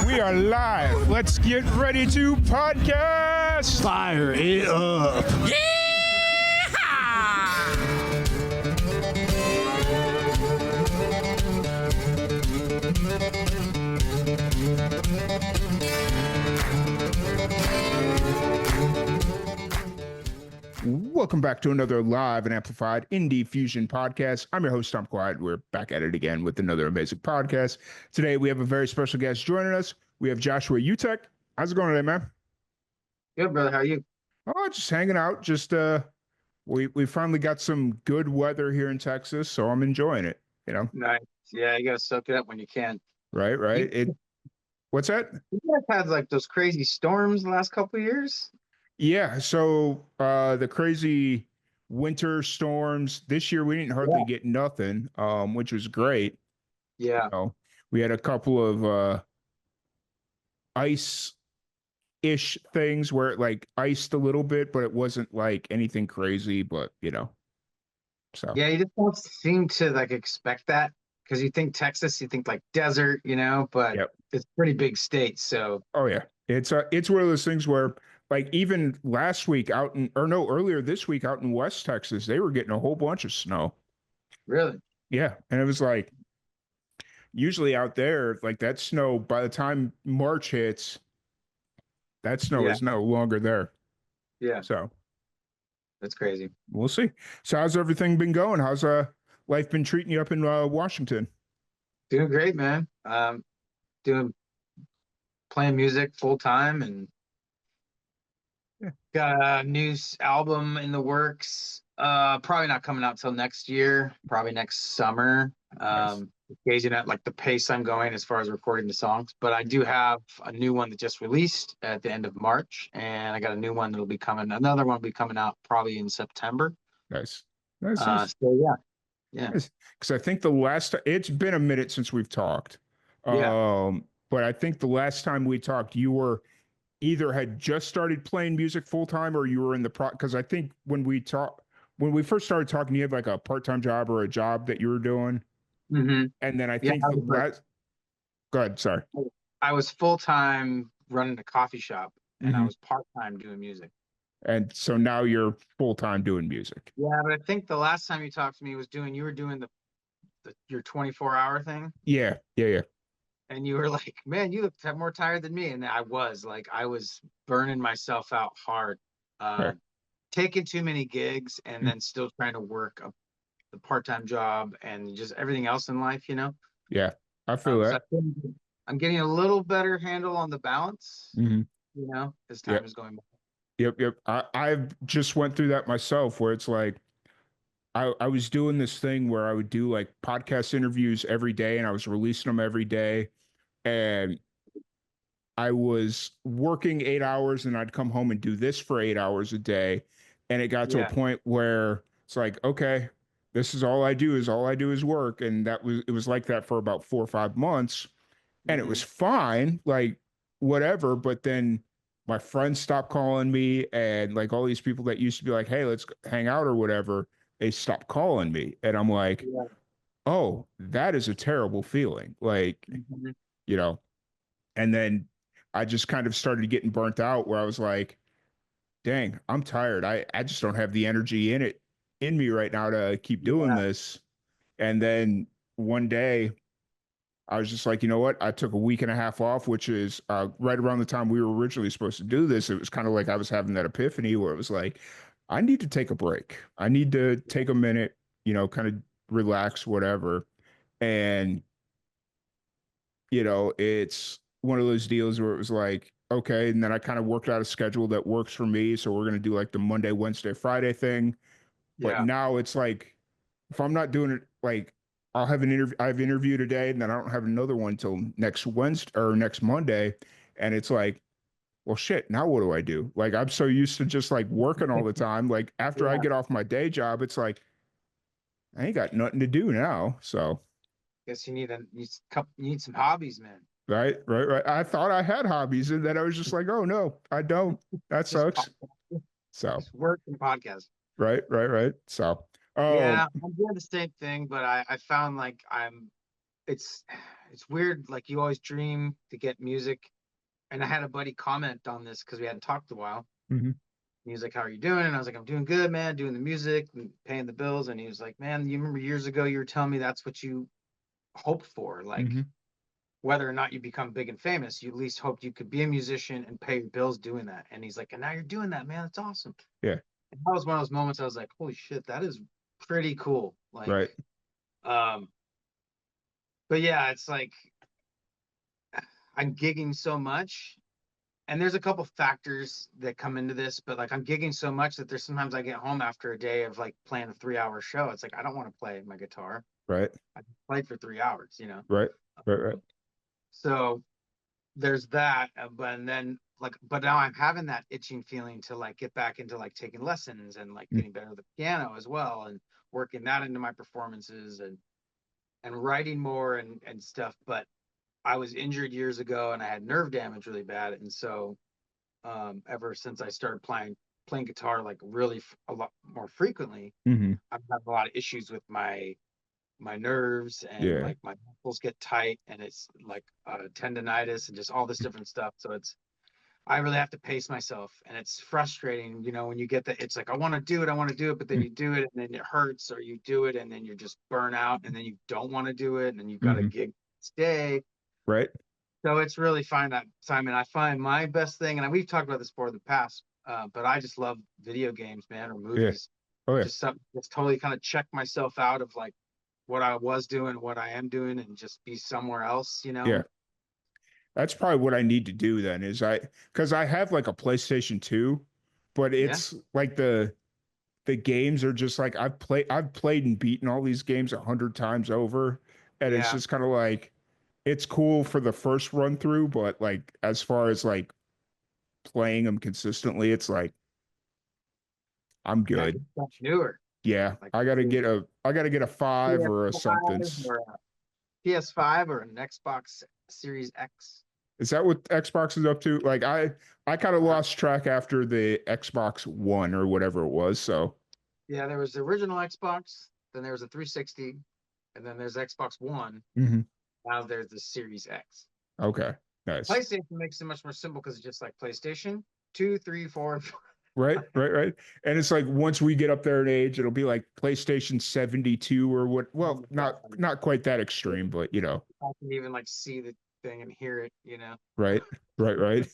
We are live. Let's get ready to podcast. Fire it up. Welcome back to another live and amplified Indie Fusion podcast. I'm your host, Tom Quiet. We're back at it again with another amazing podcast. Today, we have a very special guest joining us. We have Joshua Uttech. How's it going today, man? Good, brother. How are you? Oh, just hanging out. We finally got some good weather here in Texas, so I'm enjoying it. You know, Nice. Yeah, you gotta soak it up when you can. right? What's that? You guys had like those crazy storms the last couple of years. Yeah, so the crazy winter storms this year, we didn't hardly get nothing, which was great. Yeah. You know, we had a couple of ice-ish things where it like iced a little bit, but it wasn't like anything crazy, but so Yeah, you just don't seem to like expect that because you think Texas, you think like desert, but Yep. it's a pretty big state. So Oh yeah. It's one of those things where like even last week earlier this week out in West Texas, they were getting a whole bunch of snow. really, Yeah. And it was like usually out there, like that snow, by the time March hits, that snow Yeah. is no longer there. yeah, So that's crazy. we'll see. So how's everything been going? How's life been treating you up in Washington? Doing great, man. Playing music full time and Yeah. got a new album in the works. Probably not coming out till next year, probably next summer. Nice. Gazing at like the pace I'm going as far as recording the songs, but I do have a new one that just released at the end of March, and I got a new one that'll be coming. Another one will be coming out probably in September. Nice. Nice. So yeah. Because I think it's been a minute since we've talked. Yeah. But I think the last time we talked, you were either had just started playing music full time or you were in the because I think when we first started talking, you had like a part-time job or a job that you were doing. Mm-hmm. And then I Yeah, think I the was like- last, go ahead, sorry. I was full time running a coffee shop, and I Mhm. was part time doing music. And so now you're full time doing music. Yeah, but I think the last time you talked to me you were doing your 24-hour thing, Yeah. and you were like, "Man, you look more tired than me," and I was burning myself out hard, Right. taking too many gigs, and Mm. then still trying to work the part-time job and just everything else in life, Yeah. I feel So that. I'm getting a little better handle on the balance, Hmm. as time Yep. is going by. Yep. I've just went through that myself where it's like I was doing this thing where I would do like podcast interviews every day and I was releasing them every day. And I was working 8 hours and I'd come home and do this for 8 hours a day. And it got to a Yeah. point where it's like, okay, this is all I do is work. And it was like that for about 4 or 5 months. And it Mhm. was fine, like whatever. But then my friends stopped calling me, and like all these people that used to be like, hey, let's hang out or whatever, they stopped calling me. And I'm like, Yeah. oh, that is a terrible feeling. Like, Mhm. you know, and then I just kind of started getting burnt out where I was like, dang, I'm tired. I just don't have the energy in me right now to keep doing Yeah. this. And then one day I was just like, you know what? I took a week and a half off, which is right around the time we were originally supposed to do this. It was kind of like I was having that epiphany where it was like, I need to take a break. I need to take a minute, kind of relax, whatever. And, it's one of those deals where it was like, okay. And then I kind of worked out a schedule that works for me. So we're going to do like the Monday, Wednesday, Friday thing. But Yeah. now it's like, if I'm not doing it, like I'll have an interview, I have an interview today and then I don't have another one until next Wednesday or next Monday. And it's like, well, shit, now what do I do? Like, I'm so used to just like working all the time. Like after I Yeah. get off my day job, it's like, I ain't got nothing to do now. So, Guess you need some hobbies, man. right. I thought I had hobbies and then I was just like, oh no, I don't. That Just sucks. So, Just work and podcast. right. So, Yeah, I'm doing the same thing, but I found like it's it's weird. Like you always dream to get music. And I had a buddy comment on this because we hadn't talked in a while. Hmm. He was like, "How are you doing?" And I was like, "I'm doing good, man. Doing the music and paying the bills." And he was like, "Man, you remember years ago you were telling me that's what you hoped for, like Hmm. whether or not you become big and famous, you at least hoped you could be a musician and pay your bills doing that." And he's like, "And now you're doing that, man. That's awesome." Yeah. And that was one of those moments I was like, "Holy shit, that is pretty cool." Like, Right. um, but yeah, it's like I'm gigging so much. And there's a couple factors that come into this, but like I'm gigging so much that there's sometimes I get home after a day of like playing a 3 hour show. It's like I don't want to play my guitar. Right. I played for 3 hours, you know. Right. Right. Right. So there's that, but and then like, but now I'm having that itching feeling to like get back into like taking lessons and like Mm. getting better at the piano as well, and working that into my performances and writing more and stuff. But I was injured years ago and I had nerve damage really bad, and so ever since I started playing guitar like really a lot more frequently, Hmm. I've had a lot of issues with my nerves and Yeah. like my muscles get tight and it's like tendonitis and just all this different stuff. So it's I really have to pace myself and it's frustrating, you know, when you get that it's like I want to do it, but then you do it and then it hurts or you do it and then you're just burn out and then you don't want to do it and then you've got a Hmm. gig stay. Right. So it's really fine that time, and I find my best thing, and we've talked about this before in the past, but I just love video games, man, or Yeah. movies. Oh yeah. Just something that's totally kind of check myself out of like what I was doing, what I am doing, and just be somewhere else, you know? Yeah. That's probably what I need to do then is because I have like a PlayStation 2, but Yeah, it's like the games are just like I've played and beaten all these games 100 times over, and it's yeah. just kind of like it's cool for the first run through, but like as far as like playing them consistently, it's like I'm You gotta good. get stuff newer, Yeah, like I gotta get a five or a something. PS5 or a PS5 or an Xbox Series X. Is that what Xbox is up to? Like I kind of Uh, lost track after the Xbox One or whatever it was. So yeah, there was the original Xbox, then there was a 360, and then there's Xbox One. mhm. Now there's the Series X. Okay, nice. PlayStation makes it much more simple because it's just like PlayStation 2, 3, 4, and 5. Right, right, right. And it's like once we get up there in age, it'll be like PlayStation 72 or what. Well, not quite that extreme, but you know, I can even like see the thing and hear it, you know. right, right, right.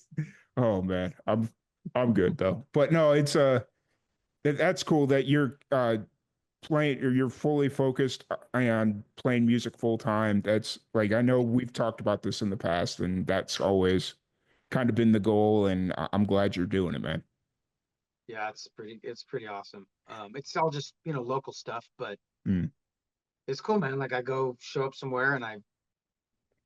Oh man, I'm good though. But no, it's that's cool that you're playing or you're fully focused on playing music full time. That's like I know we've talked about this in the past, and that's always kind of been the goal. And I'm glad you're doing it, man. Yeah, it's pretty awesome. It's all just, you know, local stuff, but Mm. it's cool, man. Like I go show up somewhere and I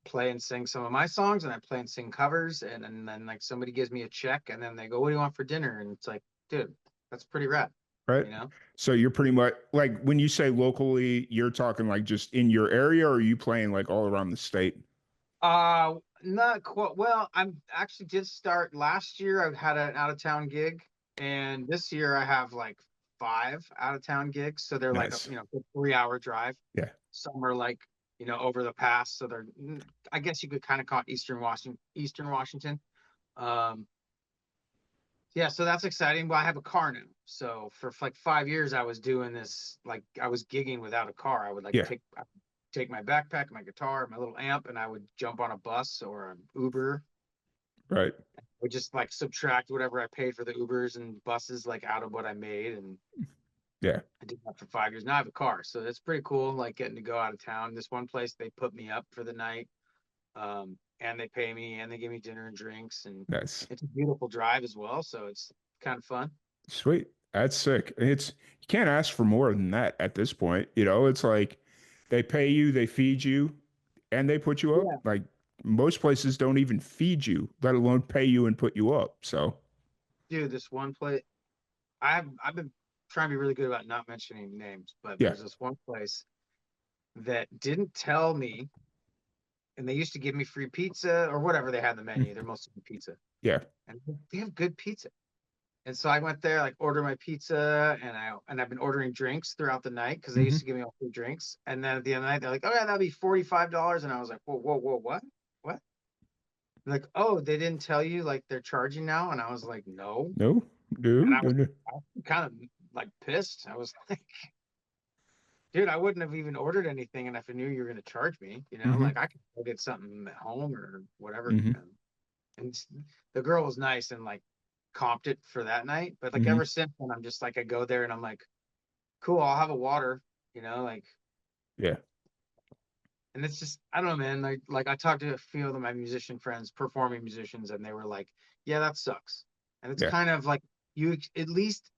play and sing some of my songs and I play and sing covers and then like somebody gives me a check and then they go, "What do you want for dinner?" And it's like, dude, that's pretty rad, Right. you know? So you're pretty much like when you say locally, you're talking like just in your area, or are you playing like all around the state? Not quite. Well, I'm actually did start last year. I had an out of town gig, and this year I have like five out of town gigs. So they're like a, Nice. you know, a 3 hour drive. Yeah. Some are like, you know, over the pass. So they're, I guess you could kind of call it Eastern Washington, Eastern Washington. Um, yeah, so that's exciting. Well, I have a car now. So for like 5 years, I was doing this, like I was gigging without a car. I would like Yeah. take my backpack, my guitar, my little amp, and I would jump on a bus or an Uber. Right. Would just like subtract whatever I paid for the Ubers and buses like out of what I made, and Yeah. I did that for 5 years. Now I have a car, so that's pretty cool. Like getting to go out of town. This one place they put me up for the night, and they pay me and they give me dinner and drinks, and Nice. it's a beautiful drive as well. So it's kind of fun. Sweet. That's sick. It's you can't ask for more than that at this point. You know, it's like they pay you, they feed you, and they put you up. Yeah, Like most places don't even feed you, let alone pay you and put you up. So dude, this one place I've been trying to be really good about not mentioning names, but yeah. there's this one place that didn't tell me, and they used to give me free pizza or whatever they had in the Mm. menu. They're mostly pizza, Yeah. and they have good pizza. And so I went there, like order my pizza, and I've been ordering drinks throughout the night because they Mm-hmm. used to give me all free drinks. And then at the end of the night, they're like, "Oh yeah, that'll be $45." And I was like, "Whoa, whoa, whoa, what? What?" Like, "Oh, they didn't tell you like they're charging now?" And I was like, "No." No, no, And no, no. I was kind of like pissed. I was like, "Dude, I wouldn't have even ordered anything, and if I knew you were gonna charge me, Mm-hmm. like I could go get something at home or whatever." Mm-hmm. And the girl was nice and like comped it for that night. But like Mm-hmm. ever since then, I'm just like I go there and I'm like, cool, I'll have a water, like, Yeah. and it's just I don't know, man. Like I talked to a few of my musician friends, performing musicians, and they were like, yeah, that sucks. And it's Yeah. kind of like you at least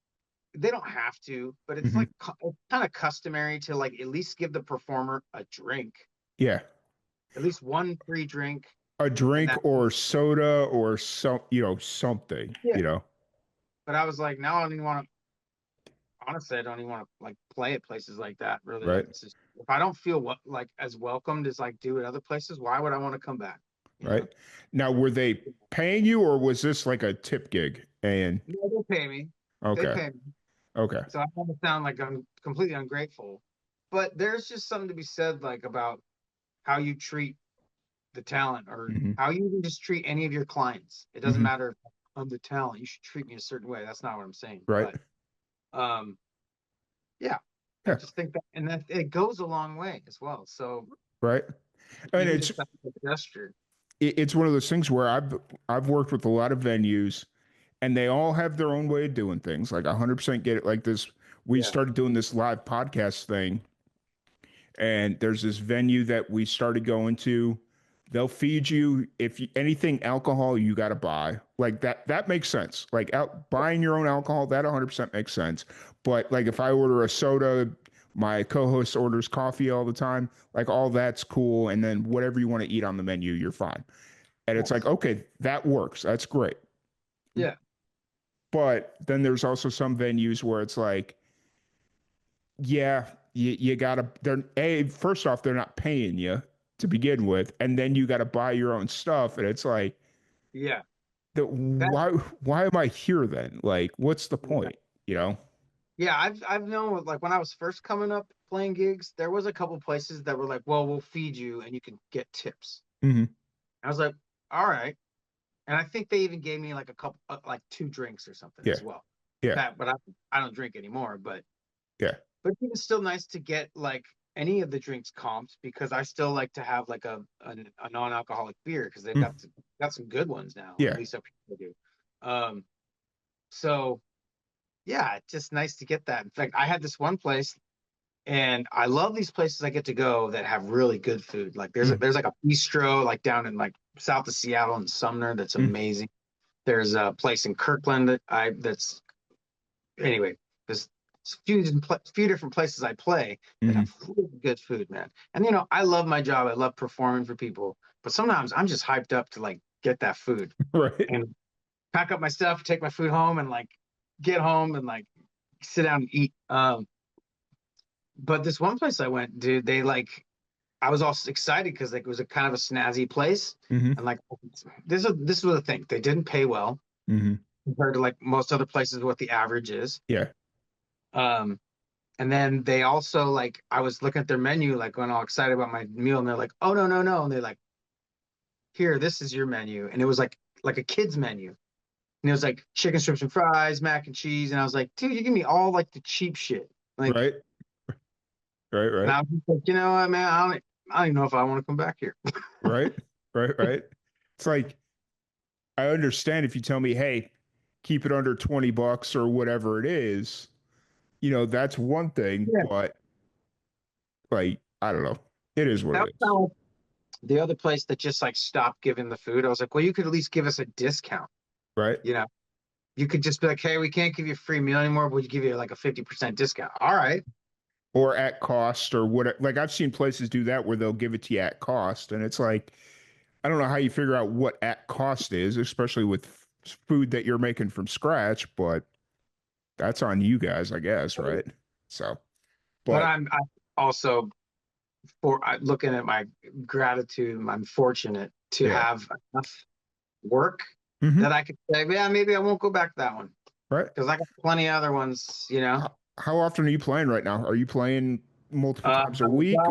they don't have to, but it's Mm-hmm. like it's kind of customary to like at least give the performer a drink, Yeah. at least one free drink, A and drink that or soda or something, yeah. But I was like, now I don't even want to. Honestly, I don't even want to like play at places like that. Really, right? it's just if I don't feel what like as welcomed as like do at other places, why would I want to come back? You Right. know? Now, were they paying you or was this like a tip gig? And No, they pay me. They okay. pay me. Okay. So I don't want to sound like I'm completely ungrateful, but there's just something to be said like about how you treat the talent or Mm-hmm. how you even just treat any of your clients. It doesn't Mm-hmm. matter if I'm the talent. You should treat me a certain way. That's not what I'm saying, Right. but um, yeah, I Yeah. just think that, and that it goes a long way as well. So Right. And even just that gesture. it's one of those things where I've worked with a lot of venues and they all have their own way of doing things. Like 100% get it. Like this, we Yeah. started doing this live podcast thing, and there's this venue that we started going to. They'll feed you if you, anything alcohol you got to buy. Like that makes sense. Like buying your own alcohol, that 100% makes sense. But like if I order a soda, my co-host orders coffee all the time, like all that's cool. And then whatever you want to eat on the menu, you're fine. And it's like, Nice. okay, that works. That's great. Yeah. But then there's also some venues where it's like, yeah, you gotta, first off, they're not paying you to begin with. And then you got to buy your own stuff. And it's like, Yeah. the, That why am I here then? Like, what's the yeah. point? You know? Yeah, I've known like when I was first coming up playing gigs, there was a couple places that were like, "Well, we'll feed you and you can get tips." Hmm. I was like, "All right." And I think they even gave me like a couple like two drinks or something Yeah. as well. Yeah. That but I don't drink anymore, Yeah. but it was still nice to get like any of the drinks comped because I still like to have like a non-alcoholic beer because they've Mm. got some good ones now, at Yeah. least up here they do. So yeah, it's just nice to get that. In fact, I had this one place, and I love these places I get to go that have really good food. Like Mm. there's like a bistro like down in like south of Seattle and Sumner that's Mm. amazing. There's a place in Kirkland that's anyway. There's few different places I play that Hmm. have really good food, man. And I love my job. I love performing for people, but sometimes I'm just hyped up to like get that food Right. and pack up my stuff, take my food home, and like get home and like sit down and eat. But this one place I went, dude, they like I was all excited because like it was a kind of a snazzy place, Hmm. and like this was the thing. They didn't pay well Hmm. compared to like most other places what the average is. Yeah. Um, and then they also like I was looking at their menu like going all excited about my meal, and they're like, oh no no no, and they're like, here, this is your menu, and it was like a kid's menu. And it was like chicken strips and fries, mac and cheese. And I was like, dude, you give me all like the cheap shit. Like, Right. Right. and Right. I was just like, you know what, man, I don't even know if I want to come back here. Right. Right. Right. It's like, I understand if you tell me, hey, keep it under 20 bucks or whatever it is, that's one thing, Yeah. but like, I don't know. It is what That it was is. kind of the other place that just like stopped giving the food. I was like, well, you could at least give us a discount. Right. You know, you could just be like, hey, we can't give you a free meal anymore, but we give you like a 50% discount. All right. Or at cost or what. Like, I've seen places do that where they'll give it to you at cost. And it's like, I don't know how you figure out what at cost is, especially with food that you're making from scratch, but that's on you guys, I guess. Right. So, But but I also looking at my gratitude, I'm fortunate to yeah. have enough work Hmm. that I could say, yeah, maybe I won't go back to that one. Right. because I got plenty of other ones, you know. How often are you playing right now? Are you playing multiple times a week About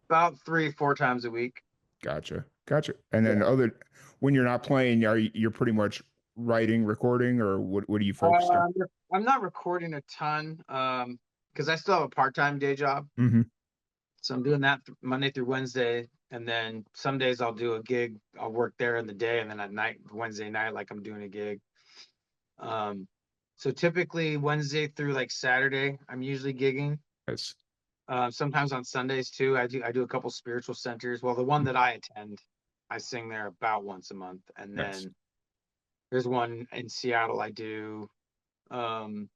or? 3, 4 times a week. Gotcha. Gotcha. And then Yeah. when you're not playing, you're pretty much writing, recording, or what are you focused on? I'm not recording a ton, because I still have a part-time day job. Hmm. So I'm doing that Monday through Wednesday, and then some days I'll do a gig. I'll work there in the day, and then at night, Wednesday night, like I'm doing a gig. Um, so typically Wednesday through like Saturday, I'm usually gigging. That's Sometimes on Sundays too. I do a couple spiritual centers. Well, the one that I attend, I sing there about once a month, and nice. then there's one in Seattle I do. Um,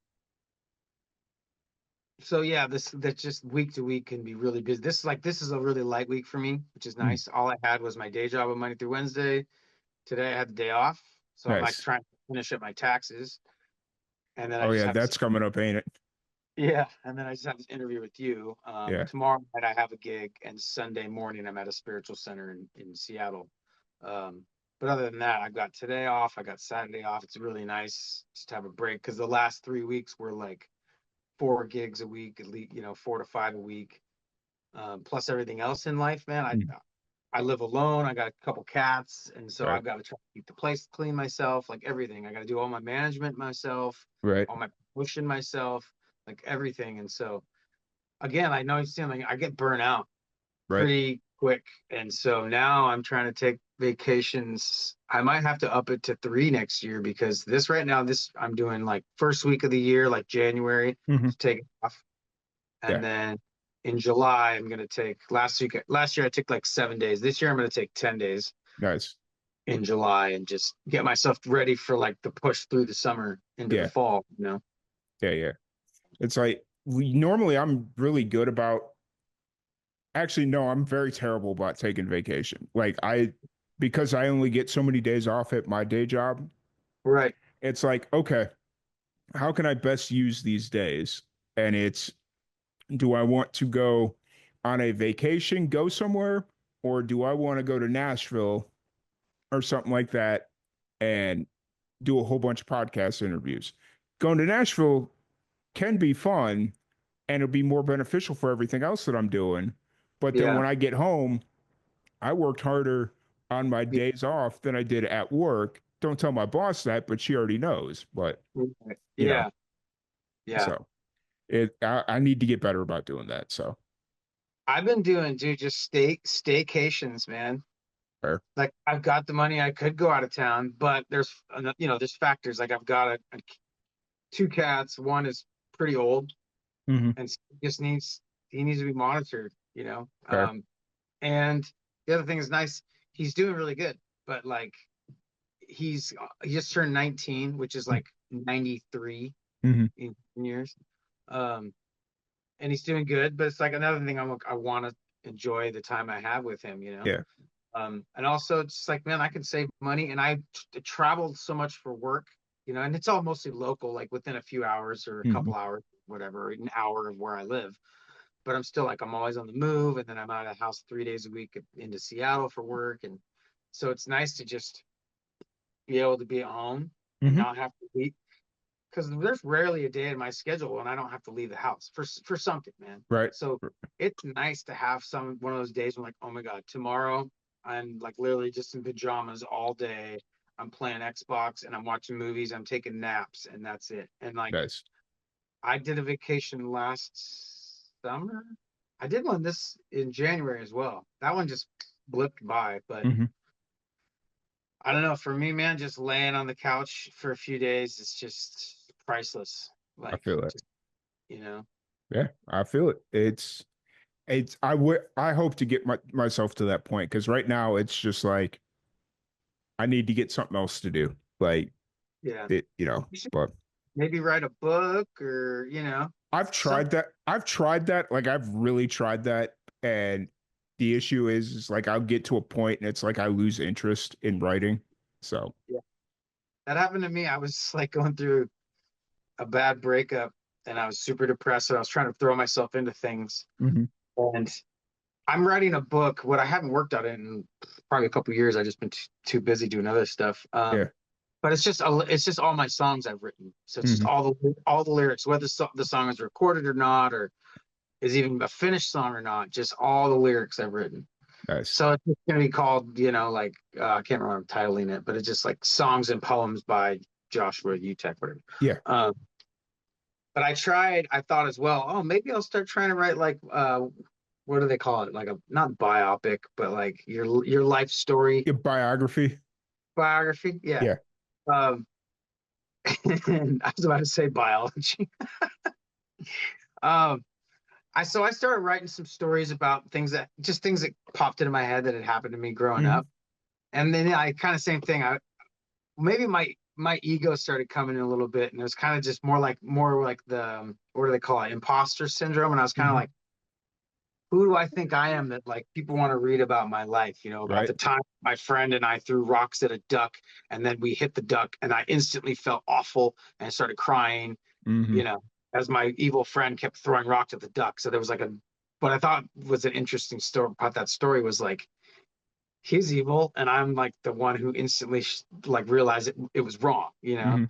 so yeah, this that's just week to week can be really busy. This is a really light week for me, which is Mm, nice. All I had was my day job on Monday through Wednesday. Today I had the day off, so I'm like nice. trying to finish up my taxes, and then I Oh just yeah, have this. that's coming up, ain't it? Yeah, and then I just have this interview with you. Yeah. Tomorrow night I have a gig, and Sunday morning I'm at a spiritual center in Seattle. Um, but other than that, I've got today off. I got Saturday off. It's really nice just to have a break because the last 3 weeks were like 4 gigs a week, at least 4 to 5 a week, plus everything else in life. Man, I Mm, I live alone. I got a couple cats, and so right. I've got to try to keep the place clean myself, like everything. I got to do all my management myself, Right. all my promotion myself, like everything. And so again, I know you seem like I get burnt out Right. pretty quick, and so now I'm trying to take vacations. I might have to up it to 3 next year because this right now, this I'm doing like first week of the year, like January, Hmm. to take it off, Yeah. and then in July I'm gonna take. Last year I took like 7 days. This year I'm gonna take 10 days Nice. in July and just get myself ready for like the push through the summer into the Yeah. fall. You know. Yeah. Yeah. It's like we normally I'm really good about actually no, I'm very terrible about taking vacation. Like because I only get so many days off at my day job, Right. it's like, okay, how can I best use these days? And it's do I want to go on a vacation, go somewhere, or do I want to go to Nashville or something like that and do a whole bunch of podcast interviews? Going to Nashville can be fun and it'll be more beneficial for everything else that I'm doing. But then Yeah. when I get home, I worked harder on my Yeah. days off than I did at work. Don't tell my boss that, but she already knows. But, you know, Yeah. Yeah. so I need to get better about doing that. So, I've been doing, dude, just staycations, man. fair. Like I've got the money, I could go out of town, but there's factors. Like I've got 2 cats. One is pretty old, Hmm. and just he needs to be monitored. Fair. And the other thing is nice. He's doing really good, but like he just turned 19, which is like 93 Hmm. in years. Um, and he's doing good, but it's like another thing I want to enjoy the time I have with him. Yeah. And also it's like, man, I can save money, and I traveled so much for work, and it's all mostly local, like within a few hours or a Hmm. couple hours, whatever, an hour of where I live. But I'm still like, I'm always on the move, and then I'm out of the house 3 days a week into Seattle for work, and so it's nice to just be able to be at home and Hmm. not have to leave, because there's rarely a day in my schedule when I don't have to leave the house for something, man. Right. So it's nice to have one of those days when like, oh my God, tomorrow I'm like literally just in pajamas all day. I'm playing Xbox and I'm watching movies. I'm taking naps and that's it. And like Nice. I did a vacation last summer. I did one this in January as well. That one just blipped by, but Hmm. I don't know. For me, man, just laying on the couch for a few days is just priceless. I Like, feel it. just, you know, Yeah, I feel it. I hope to get myself to that point because right now it's just like I need to get something else to do. Like yeah. You should but maybe write a book or, I've some, tried that. I've tried that. Like I've really tried that. And the issue is like I'll get to a point and it's like I lose interest in writing. So, yeah. That happened to me. I was like going through a bad breakup and I was super depressed. And I was trying to throw myself into things. mhm. And I'm writing a book. What I haven't worked on it in probably a couple of years. I've just been too busy doing other stuff. Yeah. but it's just all my songs I've written. So it's just Hmm. all the lyrics, whether the song is recorded or not, or is even a finished song or not, just all the lyrics I've written. Nice. So it's just gonna be called, like I can't remember titling it, but it's just like songs and poems by Joshua Uttech, whatever. Yeah. Um, but I thought as well, oh, maybe I'll start trying to write like what do they call it? Like a not biopic, but like your life story Your biography. biography. Yeah. Yeah. Um, and I was about to say biology. Um, I started writing some stories about things that popped into my head that had happened to me growing Hmm. up. And then I kind of same thing. I maybe my ego started coming in a little bit, and it was kind of just more like the what do they call it, imposter syndrome. And I was kind of Hmm. like, who do I think I am that like people want to read about my life? At Right. the time, my friend and I threw rocks at a duck, and then we hit the duck, and I instantly felt awful and started crying. Hmm. You know, as my evil friend kept throwing rocks at the duck. So there was like what I thought was an interesting story about that story was like he's evil, and I'm like the one who instantly like realized it was wrong. Hmm.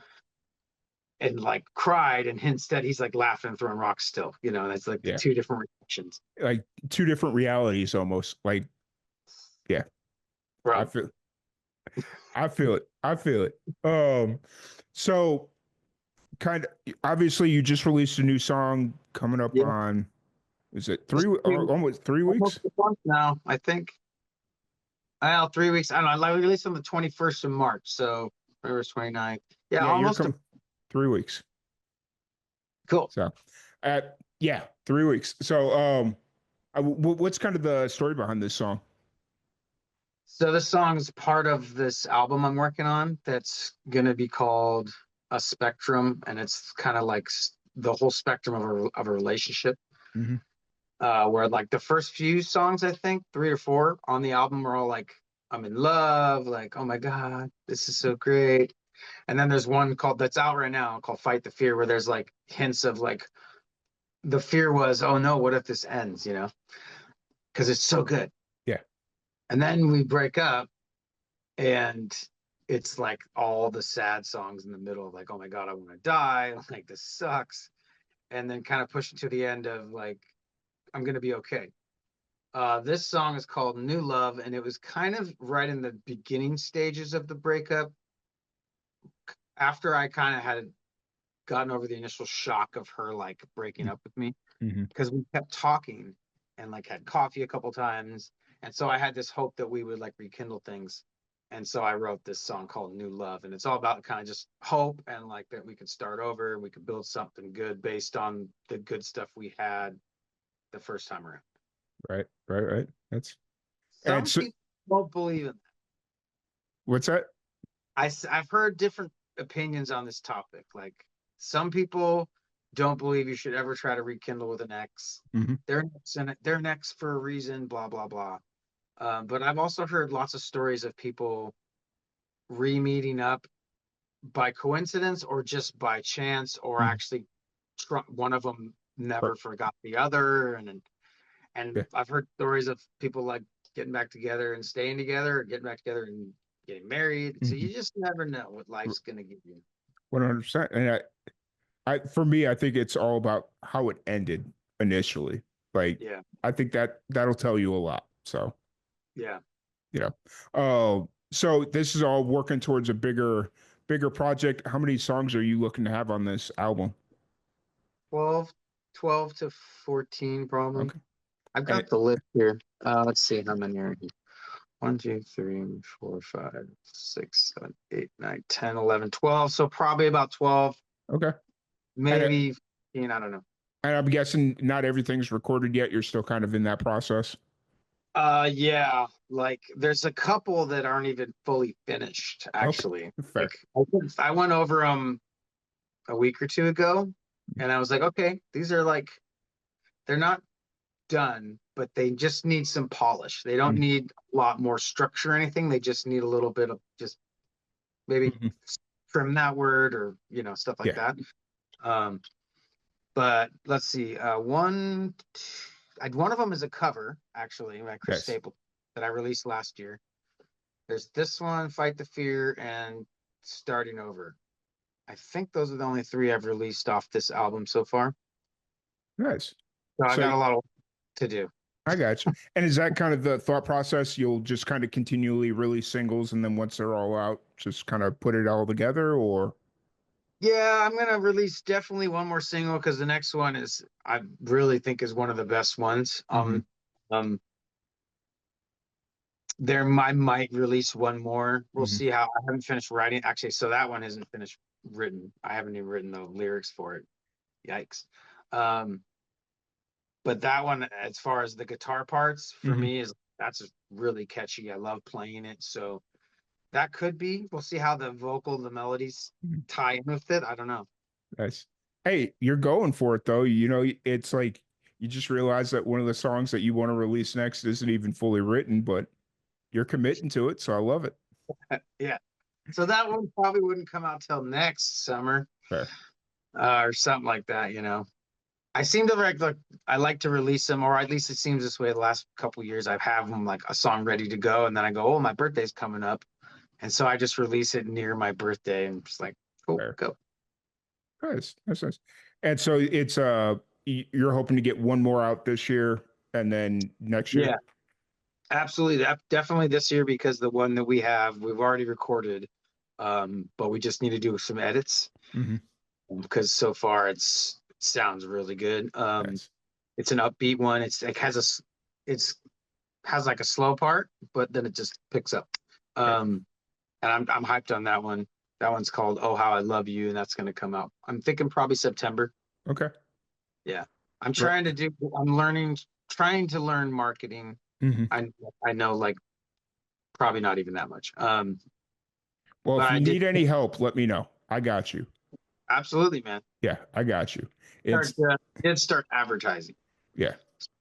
And like cried, and instead he's like laughing and throwing rocks still. That's like the Yeah. two different reactions. Like two different realities almost. Like, yeah, I Bro. feel I feel it. I feel it. So kind of obviously you just released a new song coming up Yeah. on, is it Just almost 3 weeks? almost a month now, I think. I know 3 weeks. I don't know. I released on the 21st of March, so February 29th. Yeah, Yeah, you're almost a coming 3 weeks. cool. So yeah, 3 weeks. So what's kind of the story behind this song? So this song is part of this album I'm working on that's gonna be called A Spectrum, and it's kind of like the whole spectrum of a relationship. Hmm. Where like the first few songs, I think 3 or 4 on the album are all like I'm in love, like oh my god, this is so great. And then there's one called that's out right now called Fight the Fear, where there's like hints of like the fear was, oh no, what if this ends, because it's so good. Yeah. And then we break up, and it's like all the sad songs in the middle of like, oh my God, I want to die. Like, this sucks. And then kind of pushing to the end of like, I'm going to be okay. This song is called New Love, and it was kind of right in the beginning stages of the breakup after I kind of had gotten over the initial shock of her like breaking up with me Hmm. because we kept talking and like had coffee a couple times. And so I had this hope that we would like rekindle things. And so I wrote this song called New Love. And it's all about kind of just hope and like that we could start over and we could build something good based on the good stuff we had the first time around. Right. Right. Right. That's and Some so people won't believe in that. what's that? I've heard different opinions on this topic. Like some people don't believe you should ever try to rekindle with an ex. Hmm. They're an ex for a reason, blah, blah, blah. But I've also heard lots of stories of people re-meeting up by coincidence or just by chance, or Hmm. actually one of them Right. never forgot the other. And Yeah. I've heard stories of people like getting back together and staying together, or getting back together and getting married. So Hmm. you just never know what life's gonna give you. 100%. And for me, I think it's all about how it ended initially. Like, Yeah, I think that'll tell you a lot. So, yeah. you know, so this is all working towards a bigger project. How many songs are you looking to have on this album? 12, 12 to 14 probably. Okay. I've And got the list here. Let's see how many are here. 1, 2, 3, 4, 5, 6, 7, 8, 9, 10, 11, 12. So probably about 12, okay. And maybe 15, I don't know. I'm guessing not everything's recorded yet. You're still kind of in that process. Yeah, like there's a couple that aren't even fully finished, Okay. actually. Like Fair. I went over them a week or two ago, and I was like, okay, these are like they're not done, but they just need some polish. They don't need a lot more structure or anything. They just need a little bit of just maybe Mm-hmm. trim that word or stuff like Yeah. that. Um, but let's see. One of them is a cover actually by Chris Yes. Stapleton that I released last year. There's this one, Fight the Fear, and starting over. I think those are the only three I've released off this album so far. Nice. So I So got a lot of to do. I got you. And is that kind of the thought process? You'll just kind of continually release singles, and then once they're all out, just kind of put it all together, or? Yeah, I'm gonna release definitely one more single because the next one is I really think is one of the best ones. Hmm. Um, I might release one more. We'll Hmm. see how I haven't finished writing. Actually, so that one isn't finished written. I haven't even written the lyrics for it. Yikes. Um, but that one, as far as the guitar parts, for Hmm. me is that's really catchy. I love playing it. So that could be. We'll see how the vocal, the melodies tie in with it. I don't know. Nice. Hey, you're going for it though. You know, it's like you just realize that one of the songs that you want to release next isn't even fully written, but you're committing to it, so I love it. Yeah. So that one probably wouldn't come out till next summer, Fair. or something like that, you know. I seem to like I like to release them, or at least it seems this way the last couple of years. I've have them like a song ready to go, and then I go, oh, my birthday's coming up, and so I just release it near my birthday, and just like, cool, Fair. go. Nice. That's nice. And so it's you're hoping to get one more out this year and then next year. Yeah, absolutely. Definitely this year because the one that we have, we've already recorded, but we just need to do some edits Hmm. because so far it sounds really good. Nice. It's an upbeat one. It's has like a slow part, but then it just picks up. Okay. And I'm hyped on that one. That one's called "Oh How I Love You," and that's going to come out. I'm thinking probably September. Okay. Yeah, I'm Right. trying to do. I'm learning, trying to learn marketing. Hmm. I know like probably not even that much. Well, But if I you did need any help, let me know. I got you. absolutely, man. Yeah, I got you. It's Did start advertising. yeah.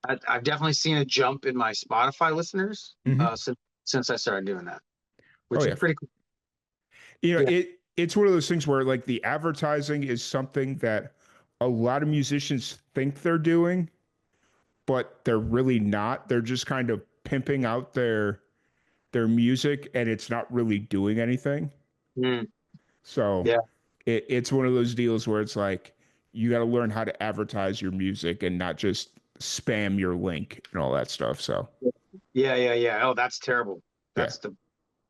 I've definitely seen a jump in my Spotify listeners Hmm. since I started doing that, Oh which is yeah. pretty cool. You know, Yeah. it's one of those things where like the advertising is something that a lot of musicians think they're doing, but they're really not. They're just kind of pimping out their music and it's not really doing anything. Mm, So yeah. it's one of those deals where it's like you got to learn how to advertise your music and not just spam your link and all that stuff. So Yeah, yeah, yeah. Oh, that's terrible. yeah. That's the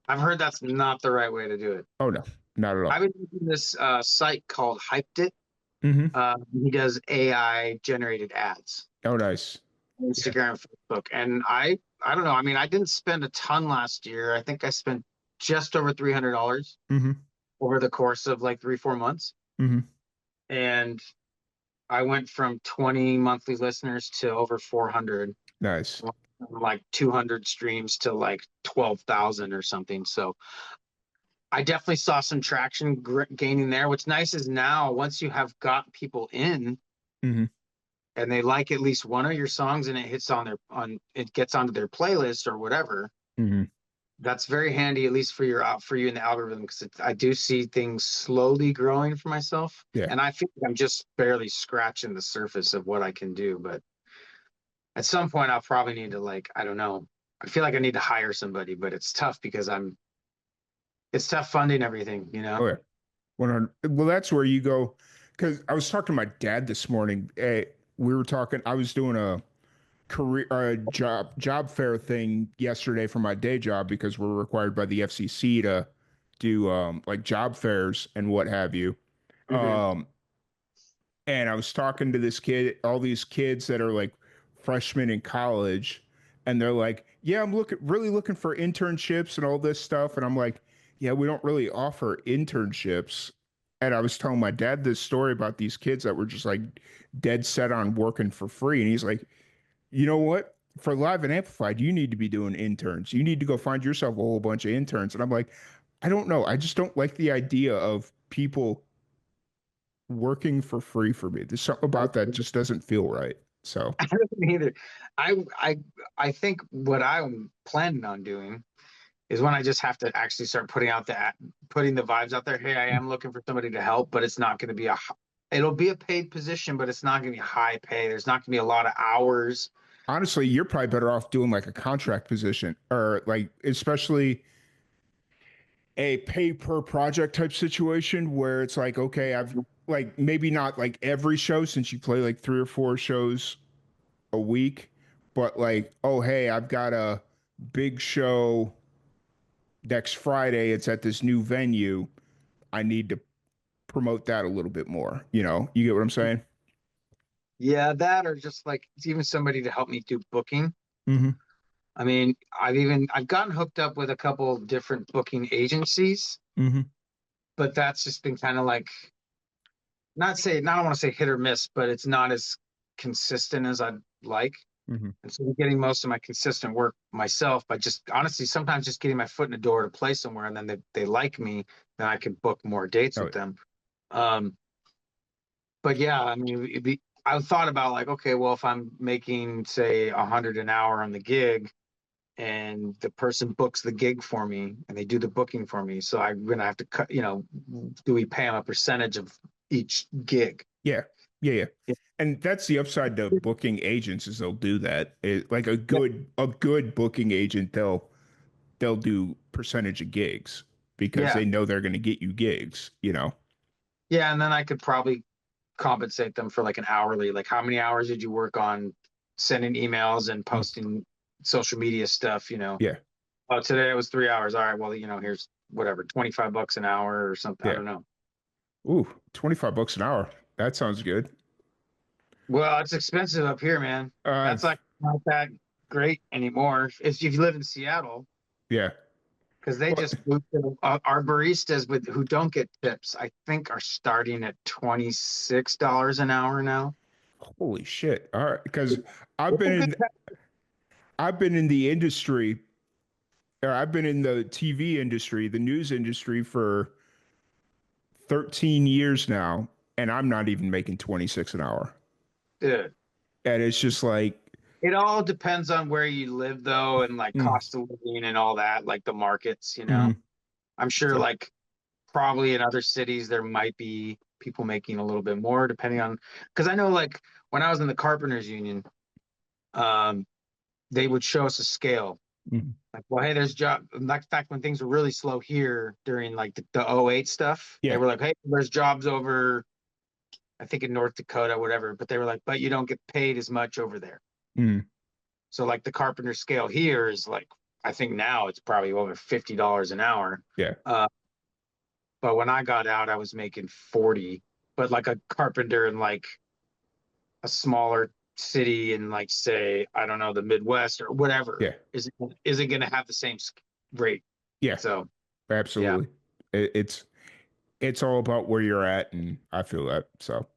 I've heard that's not the right way to do it. Oh no, not at I've all. been using this site called Hyped It. Hmm. He does AI generated ads Oh nice. on Yeah. Instagram and Facebook. And I don't know. I mean, I didn't spend a ton last year. I think I spent just over $300 Hmm. over the course of like 3, 4 months. Hmm. And I went from 20 monthly listeners to over 400, Nice. like 200 streams to like 12,000 or something. So I definitely saw some traction gaining there. What's nice is now once you have got people in Hmm. and they like at least one of your songs and it hits on it gets onto their playlist or whatever, Hmm. that's very handy at least for you in the algorithm because I do see things slowly growing for myself Yeah. and I feel like I'm just barely scratching the surface of what I can do. But at some point I'll probably need to like I don't know. I feel like I need to hire somebody, but it's tough because it's tough funding everything, you know. Oh yeah. 100. Well, that's where you go. Because I was talking to my dad this morning. We were talking. I was doing a career job fair thing yesterday for my day job because we're required by the FCC to do like job fairs and what have you. Hmm. Um, and I was talking to this kid, all these kids that are like freshmen in college, and they're like, "Yeah, I'm really looking for internships and all this stuff." And I'm like, "Yeah, we don't really offer internships." And I was telling my dad this story about these kids that were just like dead set on working for free, and he's like, "You know what? For Live and Amplified, you need to be doing interns. You need to go find yourself a whole bunch of interns." And I'm like, "I don't know. I just don't like the idea of people working for free for me. There's something about that just doesn't feel right." So, I don't either. I I I think what I'm planning on doing is when I just have to actually start putting the vibes out there. Hey, I am looking for somebody to help, but it's not going to be it'll be a paid position, but it's not going to be high pay. There's not going to be a lot of hours. honestly, you're probably better off doing like a contract position or like, especially a pay per project type situation where it's like, okay, I've like maybe not like every show since you play like 3 or 4 shows a week, but like, oh, hey, I've got a big show next Friday. It's at this new venue. I need to promote that a little bit more. You get what I'm saying? Yeah, that or just like it's even somebody to help me do booking. Mm-hmm. I mean, I've gotten hooked up with a couple of different booking agencies, Mm-hmm. but that's just been kind of like not I don't want to say hit or miss, but it's not as consistent as I'd like. Mm-hmm. And so I'm getting most of my consistent work myself, but just honestly, sometimes just getting my foot in the door to play somewhere and then they like me, then I can book more dates Oh, with them. Um, but yeah, I mean, I thought about like, okay, well, if I'm making say 100 an hour on the gig and the person books the gig for me and they do the booking for me, so I'm gonna have to cut, do we pay them a percentage of each gig? yeah. Yeah. Yeah. Yeah. And that's the upside to booking agents is they'll do that. Like a good booking agent, they'll do percentage of gigs because Yeah. they know they're going to get you gigs. Yeah. And then I could probably compensate them for like an hourly, like how many hours did you work on sending emails and Mm. posting social media stuff, Yeah. Oh, today it was 3 hours. All right, well, here's whatever, $25 an hour or something. I Yeah. don't know. Ooh, $25 an hour. That sounds good. Well, it's expensive up here, man. Uh, That's like not that great anymore. If you live in Seattle, yeah. because they Well, just our baristas with who don't get tips, I think are starting at $26 an hour now. holy shit. All right. Because I've It's been a good in I've been in the industry, or I've been in the TV industry, the news industry for 13 years now, and I'm not even making 26 an hour. dude. And it's just like, It all depends on where you live, though, and like mm, cost of living and all that, like the markets. mhm. I'm sure, So, like probably in other cities there might be people making a little bit more depending on because I know like when I was in the carpenters union, um, they would show us a scale mhm. like, well, hey, there's job. In fact, when things were really slow here during like the '08 stuff, they Yeah. were like, hey, there's jobs over, I think in North Dakota, whatever. But they were like, but you don't get paid as much over there. Mm, So like the carpenter scale here is like, I think now it's probably over $50 an hour. yeah. Uh, but when I got out, I was making 40. But like a carpenter in like a smaller city in like say I don't know the Midwest or whatever Yeah. isn't going to have the same rate. Yeah. So yeah, Absolutely. It's all about where you're at, and I feel that. So,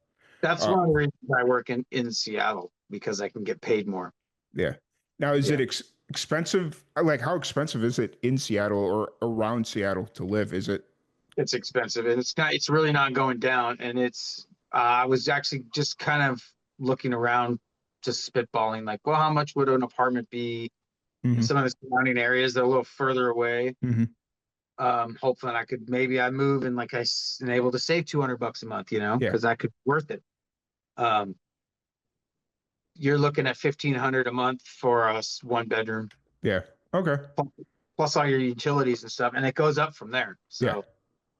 that's uh, one of the reasons I work in Seattle because I can get paid more. yeah. Now, is it Yeah, expensive? Like, how expensive is it in Seattle or around Seattle to live? Is it? it's expensive and it's really not going down. And it's I was actually just kind of looking around, just spitballing like, well, how much would an apartment be in Hmm. some of the surrounding areas that are a little further away? Hmm. Hopefully I move and like am able to save $200 a month, Yeah. because that could be worth it. Um, you're looking at 1,500 a month for us 1 bedroom Yeah. Okay. plus all your utilities and stuff, and it goes up from there. Yeah. So,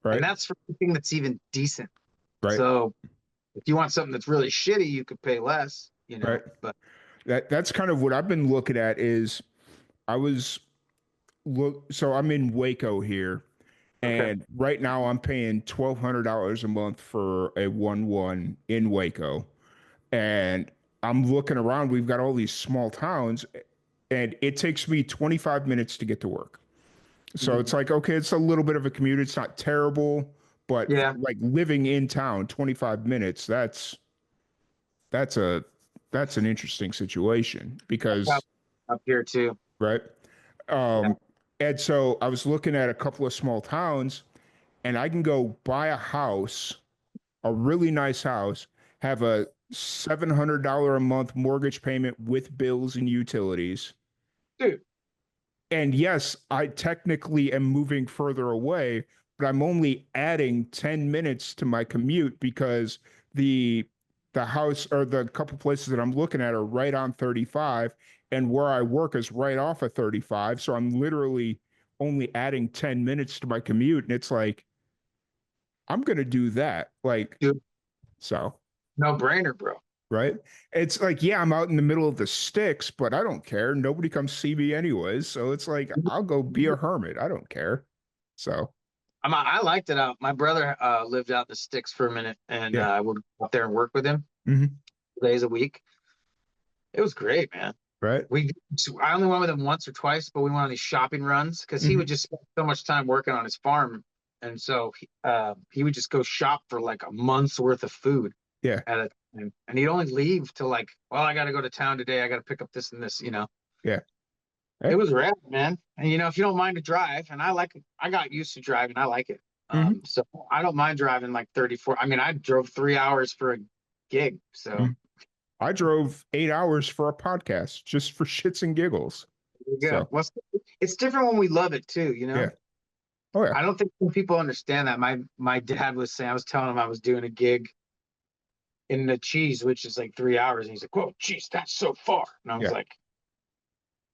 and Right. that's for anything that's even decent. Right. So, if you want something that's really shitty, you could pay less, Right. But That's kind of what I've been looking at is I was so I'm in Waco here, okay, and right now I'm paying $1,200 a month for a 1-1 in Waco. And I'm looking around, we've got all these small towns, and it takes me 25 minutes to get to work. So it's Mhm. like, okay, it's a little bit of a commute. It's not terrible, but Yeah, like living in town, 25 minutes, that's a that's an interesting situation up because, up here too. right? Yeah, Um, and so I was looking at a couple of small towns, and I can go buy a house, a really nice house, have a $700 a month mortgage payment with bills and utilities. dude. And yes, I technically am moving further away, but I'm only adding 10 minutes to my commute because the the house or the couple places that I'm looking at are right on 35, and where I work is right off of 35. So I'm literally only adding 10 minutes to my commute. And it's like, I'm going to do that. Like, Dude, so, no brainer, bro. right. It's like, yeah, I'm out in the middle of the sticks, but I don't care. Nobody comes see me anyways. So it's like, I'll go be a hermit. I don't care. So, I liked it out. My brother lived out in the sticks for a minute, and yeah. I would go up there and work with him Hmm. days a week. It was great, man. Right. We I only went with him once or twice, but we went on these shopping runs because he would Hmm. just spend so much time working on his farm, and so he would just go shop for like a month's worth of food Yeah. at a time, and he'd only leave to like, well, I got to go to town today. I got to pick up this and this. Yeah. It Right. was rad, man. And if you don't mind to drive, and I got used to driving. I like it. Hmm. So I don't mind driving like 34. I mean, I drove 3 hours for a gig. So I drove 8 hours for a podcast just for shits and giggles. there you go. So, Well, it's different when we love it too, yeah. Oh, yeah. I don't think people understand that. My dad was saying, I was telling him I was doing a gig in the cheese, which is like 3 hours, and he's like, "Whoa, geez, that's so far." And I was Yeah. like,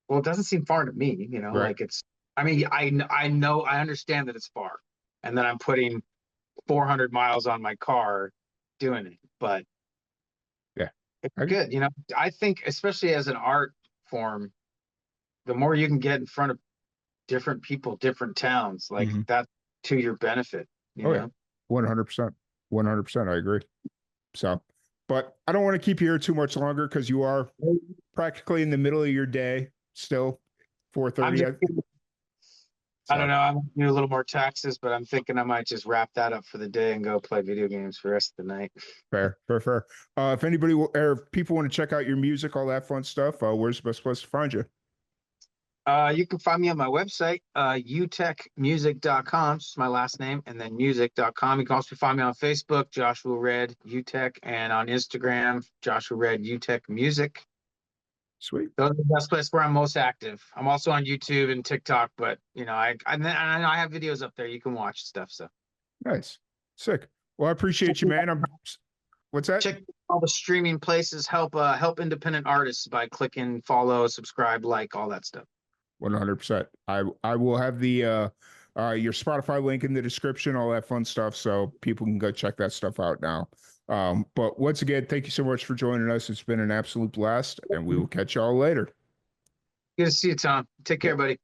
"Well, it doesn't seem far to me, Right. like it's." I mean, I know I understand that it's far, and then I'm putting 400 miles on my car doing it, but Yeah. it's I, good. I think especially as an art form, the more you can get in front of different people, different towns, like mhm. that to your benefit, you Oh, yeah. know. 100%. 100%. I agree. So, but I don't want to keep you here too much longer because you are practically in the middle of your day still, I'm 4:30. just, I don't So know. I'm gonna do a little more taxes, but I'm thinking I might just wrap that up for the day and go play video games for the rest of the night. fair, fair, fair. If anybody or if people want to check out your music, all that fun stuff, where's the best place to find you? You can find me on my website, utechmusic.com. It's my last name, and then music.com. You can also find me on Facebook, Joshua Red Utech, and on Instagram, Joshua Red Utech Music. Sweet. Those are the best places where I'm most active. I'm also on YouTube and TikTok, but I have videos up there you can watch stuff. So Nice. Sick. Well, I appreciate you, man. What's that? check all the streaming places. Help independent artists by clicking follow, subscribe, like all that stuff. 100%. I will have the your Spotify link in the description, all that fun stuff, so people can go check that stuff out now. But once again, thank you so much for joining us. It's been an absolute blast, and we will catch y'all later. Good to see you, Tom. Take care, Yep. buddy.